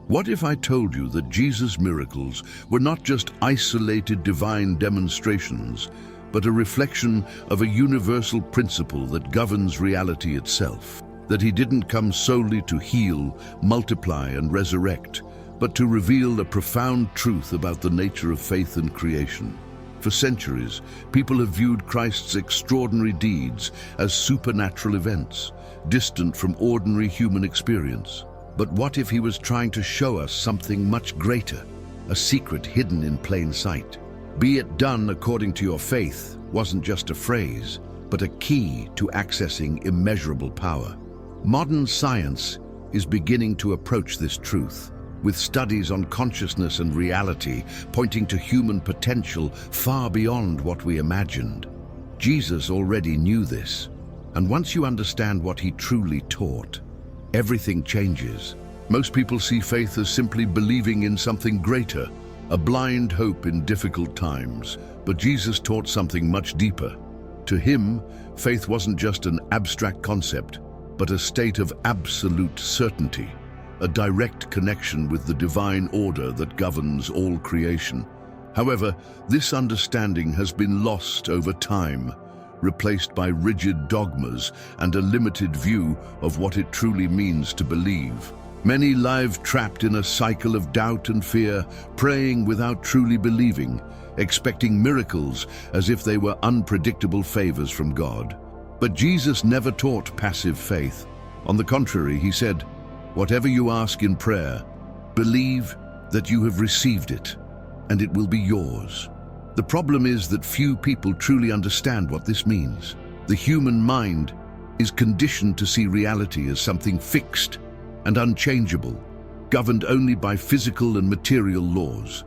What if I told you that Jesus' miracles were not just isolated divine demonstrations, but a reflection of a universal principle that governs reality itself? That he didn't come solely to heal, multiply, and resurrect, but to reveal a profound truth about the nature of faith and creation. For centuries, people have viewed Christ's extraordinary deeds as supernatural events, distant from ordinary human experience. But what if he was trying to show us something much greater, a secret hidden in plain sight? "Be it done according to your faith" wasn't just a phrase, but a key to accessing immeasurable power. Modern science is beginning to approach this truth, with studies on consciousness and reality pointing to human potential far beyond what we imagined. Jesus already knew this, and once you understand what he truly taught, everything changes. Most people see faith as simply believing in something greater, a blind hope in difficult times, but Jesus taught something much deeper. To him, faith wasn't just an abstract concept, but a state of absolute certainty, a direct connection with the divine order that governs all creation. However, this understanding has been lost over time, replaced by rigid dogmas and a limited view of what it truly means to believe. Many live trapped in a cycle of doubt and fear, praying without truly believing, expecting miracles as if they were unpredictable favors from God. But Jesus never taught passive faith. On the contrary, he said, "Whatever you ask in prayer, believe that you have received it, and it will be yours." The problem is that few people truly understand what this means. The human mind is conditioned to see reality as something fixed and unchangeable, governed only by physical and material laws.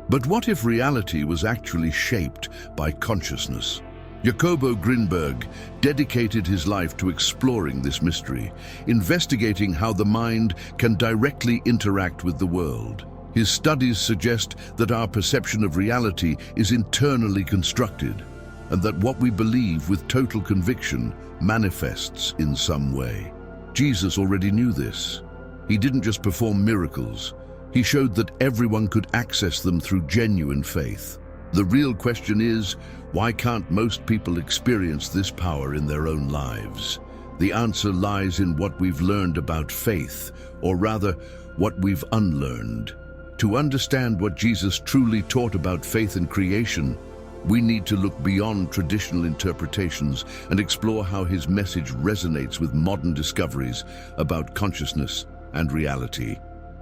But what if reality was actually shaped by consciousness? Jacobo Grinberg dedicated his life to exploring this mystery, investigating how the mind can directly interact with the world. His studies suggest that our perception of reality is internally constructed, and that what we believe with total conviction manifests in some way. Jesus already knew this. He didn't just perform miracles. He showed that everyone could access them through genuine faith. The real question is, why can't most people experience this power in their own lives? The answer lies in what we've learned about faith, or rather, what we've unlearned. To understand what Jesus truly taught about faith and creation, we need to look beyond traditional interpretations and explore how his message resonates with modern discoveries about consciousness and reality.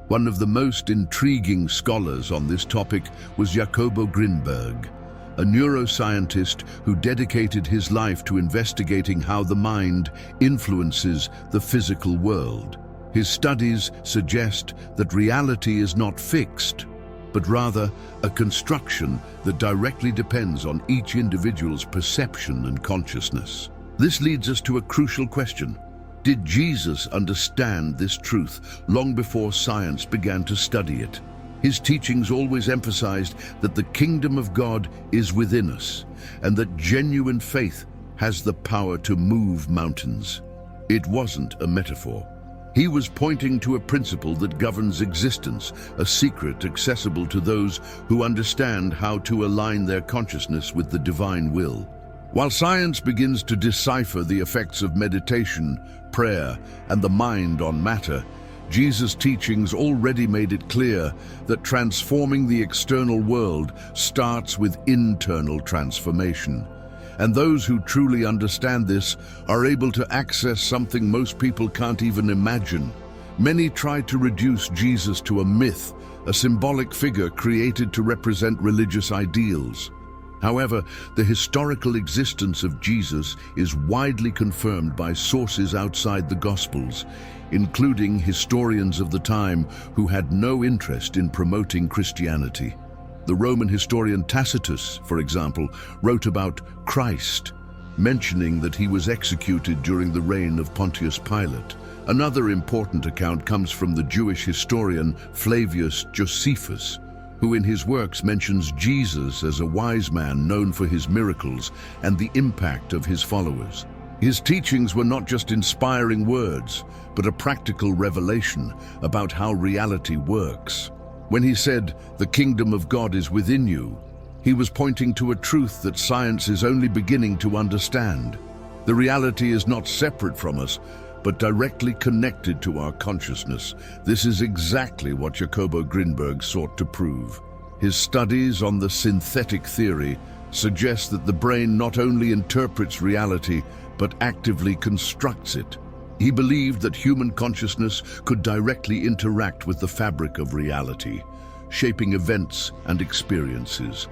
One of the most intriguing scholars on this topic was Jacobo Grinberg, a neuroscientist who dedicated his life to investigating how the mind influences the physical world. His studies suggest that reality is not fixed, but rather a construction that directly depends on each individual's perception and consciousness. This leads us to a crucial question. Did Jesus understand this truth long before science began to study it? His teachings always emphasized that the kingdom of God is within us, and that genuine faith has the power to move mountains. It wasn't a metaphor. He was pointing to a principle that governs existence, a secret accessible to those who understand how to align their consciousness with the divine will. While science begins to decipher the effects of meditation, prayer, and the mind on matter, Jesus' teachings already made it clear that transforming the external world starts with internal transformation. And those who truly understand this are able to access something most people can't even imagine. Many try to reduce Jesus to a myth, a symbolic figure created to represent religious ideals. However, the historical existence of Jesus is widely confirmed by sources outside the Gospels, including historians of the time who had no interest in promoting Christianity. The Roman historian Tacitus, for example, wrote about Christ, mentioning that he was executed during the reign of Pontius Pilate. Another important account comes from the Jewish historian Flavius Josephus, who in his works mentions Jesus as a wise man known for his miracles and the impact of his followers. His teachings were not just inspiring words, but a practical revelation about how reality works. When he said, "The kingdom of God is within you," he was pointing to a truth that science is only beginning to understand. The reality is not separate from us, but directly connected to our consciousness. This is exactly what Jacobo Grinberg sought to prove. His studies on the synthetic theory suggest that the brain not only interprets reality, but actively constructs it. He believed that human consciousness could directly interact with the fabric of reality, shaping events and experiences.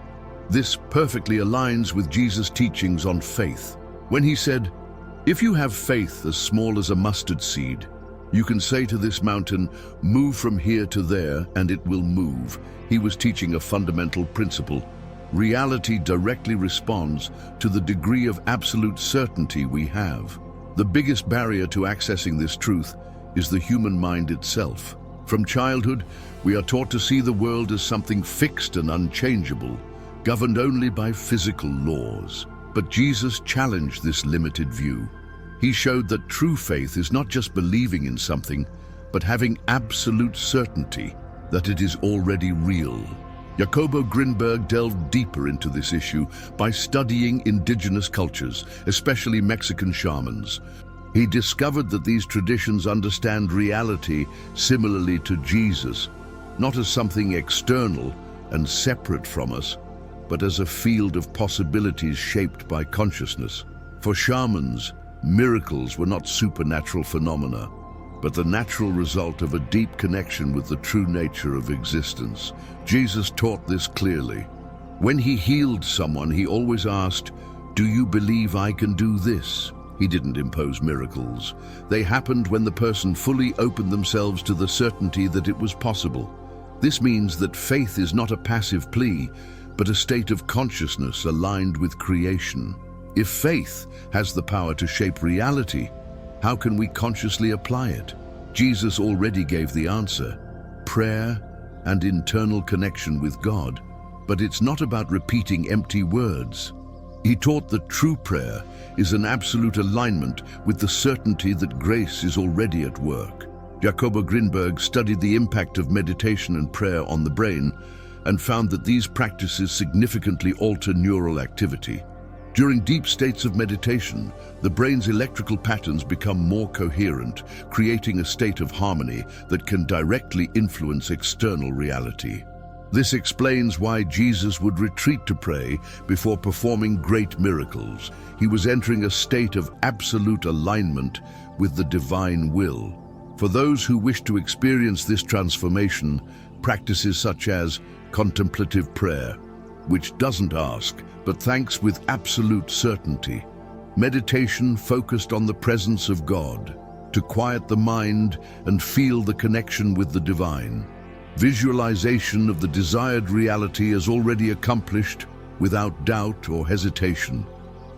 This perfectly aligns with Jesus' teachings on faith. When he said, "If you have faith as small as a mustard seed, you can say to this mountain, 'Move from here to there,' and it will move." He was teaching a fundamental principle. Reality directly responds to the degree of absolute certainty we have. The biggest barrier to accessing this truth is the human mind itself. From childhood, we are taught to see the world as something fixed and unchangeable, governed only by physical laws. But Jesus challenged this limited view. He showed that true faith is not just believing in something, but having absolute certainty that it is already real. Jacobo Grinberg delved deeper into this issue by studying indigenous cultures, especially Mexican shamans. He discovered that these traditions understand reality similarly to Jesus, not as something external and separate from us, but as a field of possibilities shaped by consciousness. For shamans, miracles were not supernatural phenomena, but the natural result of a deep connection with the true nature of existence. Jesus taught this clearly. When he healed someone, he always asked, "Do you believe I can do this?" He didn't impose miracles. They happened when the person fully opened themselves to the certainty that it was possible. This means that faith is not a passive plea, but a state of consciousness aligned with creation. If faith has the power to shape reality, how can we consciously apply it? Jesus already gave the answer: prayer and internal connection with God. But it's not about repeating empty words. He taught that true prayer is an absolute alignment with the certainty that grace is already at work. Jacobo Grinberg studied the impact of meditation and prayer on the brain and found that these practices significantly alter neural activity. During deep states of meditation, the brain's electrical patterns become more coherent, creating a state of harmony that can directly influence external reality. This explains why Jesus would retreat to pray before performing great miracles. He was entering a state of absolute alignment with the divine will. For those who wish to experience this transformation, practices such as contemplative prayer, which doesn't ask, but thanks with absolute certainty. Meditation focused on the presence of God, to quiet the mind and feel the connection with the divine. Visualization of the desired reality is already accomplished without doubt or hesitation.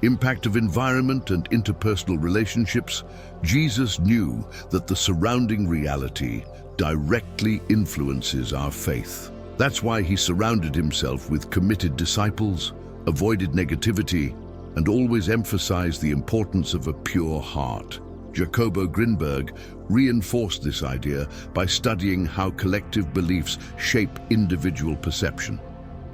Impact of environment and interpersonal relationships. Jesus knew that the surrounding reality directly influences our faith. That's why he surrounded himself with committed disciples, avoided negativity, and always emphasized the importance of a pure heart. Jacobo Grinberg reinforced this idea by studying how collective beliefs shape individual perception.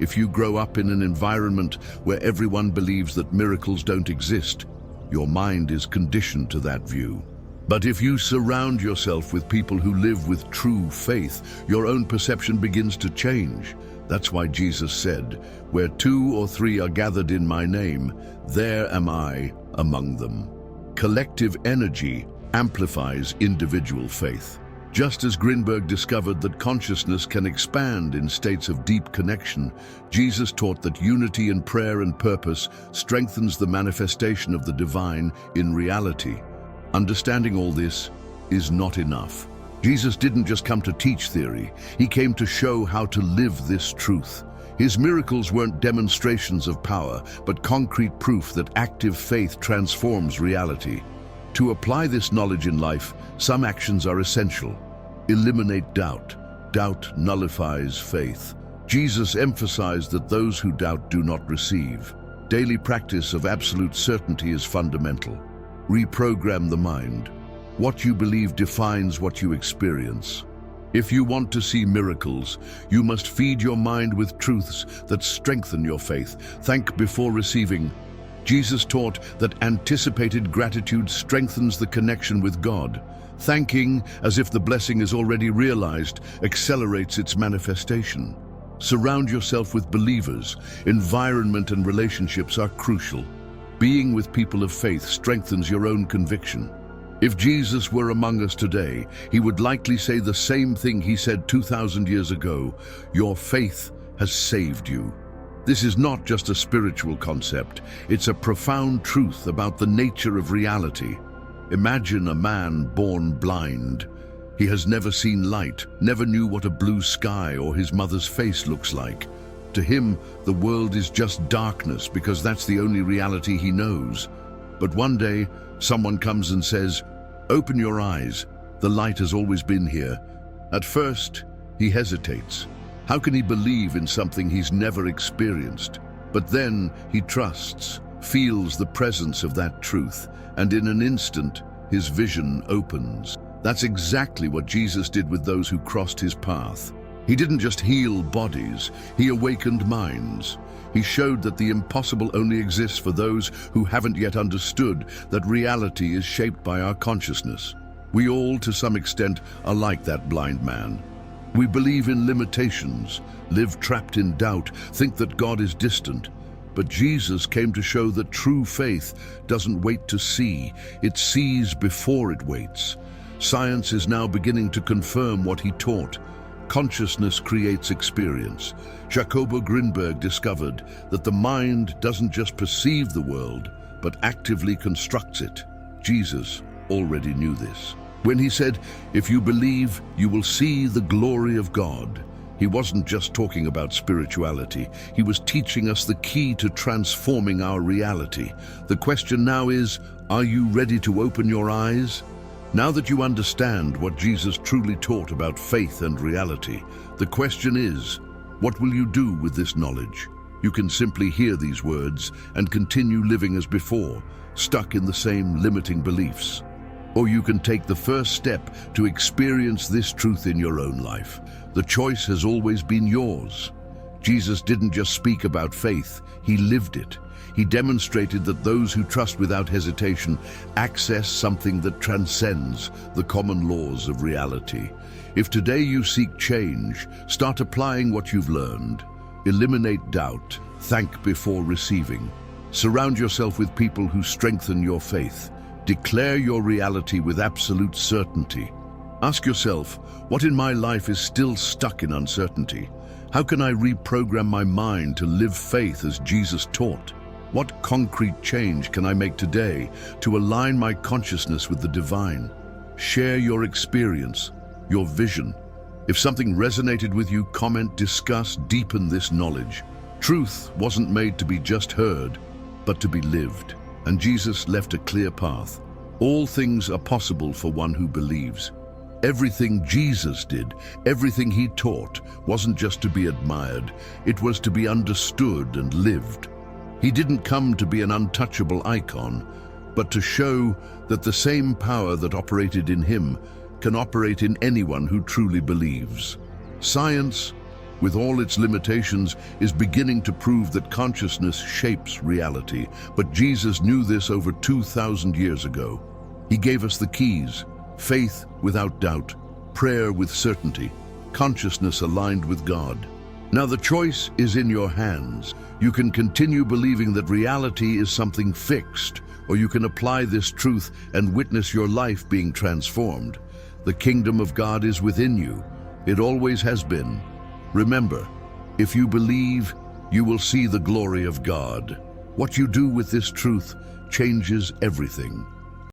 If you grow up in an environment where everyone believes that miracles don't exist, your mind is conditioned to that view. But if you surround yourself with people who live with true faith, your own perception begins to change. That's why Jesus said, "Where 2 or 3 are gathered in my name, there am I among them." Collective energy amplifies individual faith. Just as Grinberg discovered that consciousness can expand in states of deep connection, Jesus taught that unity in prayer and purpose strengthens the manifestation of the divine in reality. Understanding all this is not enough. Jesus didn't just come to teach theory, he came to show how to live this truth. His miracles weren't demonstrations of power, but concrete proof that active faith transforms reality. To apply this knowledge in life, some actions are essential. Eliminate doubt. Doubt nullifies faith. Jesus emphasized that those who doubt do not receive. Daily practice of absolute certainty is fundamental. Reprogram the mind. What you believe defines what you experience. If you want to see miracles, you must feed your mind with truths that strengthen your faith. Thank before receiving. Jesus taught that anticipated gratitude strengthens the connection with God. Thanking, as if the blessing is already realized, accelerates its manifestation. Surround yourself with believers. Environment and relationships are crucial. Being with people of faith strengthens your own conviction. If Jesus were among us today, he would likely say the same thing he said 2,000 years ago: your faith has saved you. This is not just a spiritual concept, it's a profound truth about the nature of reality. Imagine a man born blind. He has never seen light, never knew what a blue sky or his mother's face looks like. To him, the world is just darkness because that's the only reality he knows. But one day, someone comes and says, "Open your eyes, the light has always been here." At first, he hesitates. How can he believe in something he's never experienced? But then he trusts, feels the presence of that truth, and in an instant, his vision opens. That's exactly what Jesus did with those who crossed his path. He didn't just heal bodies, he awakened minds. He showed that the impossible only exists for those who haven't yet understood that reality is shaped by our consciousness. We all, to some extent, are like that blind man. We believe in limitations, live trapped in doubt, think that God is distant. But Jesus came to show that true faith doesn't wait to see, it sees before it waits. Science is now beginning to confirm what he taught. Consciousness creates experience. Jacobo Grinberg discovered that the mind doesn't just perceive the world, but actively constructs it. Jesus already knew this. When he said, "If you believe, you will see the glory of God," he wasn't just talking about spirituality. He was teaching us the key to transforming our reality. The question now is, are you ready to open your eyes? Now that you understand what Jesus truly taught about faith and reality, the question is, what will you do with this knowledge? You can simply hear these words and continue living as before, stuck in the same limiting beliefs. Or you can take the first step to experience this truth in your own life. The choice has always been yours. Jesus didn't just speak about faith, he lived it. He demonstrated that those who trust without hesitation access something that transcends the common laws of reality. If today you seek change, start applying what you've learned. Eliminate doubt, thank before receiving. Surround yourself with people who strengthen your faith. Declare your reality with absolute certainty. Ask yourself, what in my life is still stuck in uncertainty? How can I reprogram my mind to live faith as Jesus taught? What concrete change can I make today to align my consciousness with the divine? Share your experience, your vision. If something resonated with you, comment, discuss, deepen this knowledge. Truth wasn't made to be just heard, but to be lived. And Jesus left a clear path. All things are possible for one who believes. Everything Jesus did, everything he taught, wasn't just to be admired, it was to be understood and lived. He didn't come to be an untouchable icon, but to show that the same power that operated in him can operate in anyone who truly believes. Science, with all its limitations, is beginning to prove that consciousness shapes reality, but Jesus knew this over 2,000 years ago. He gave us the keys: faith without doubt, prayer with certainty, consciousness aligned with God. Now the choice is in your hands. You can continue believing that reality is something fixed, or you can apply this truth and witness your life being transformed. The kingdom of God is within you. It always has been. Remember, if you believe, you will see the glory of God. What you do with this truth changes everything.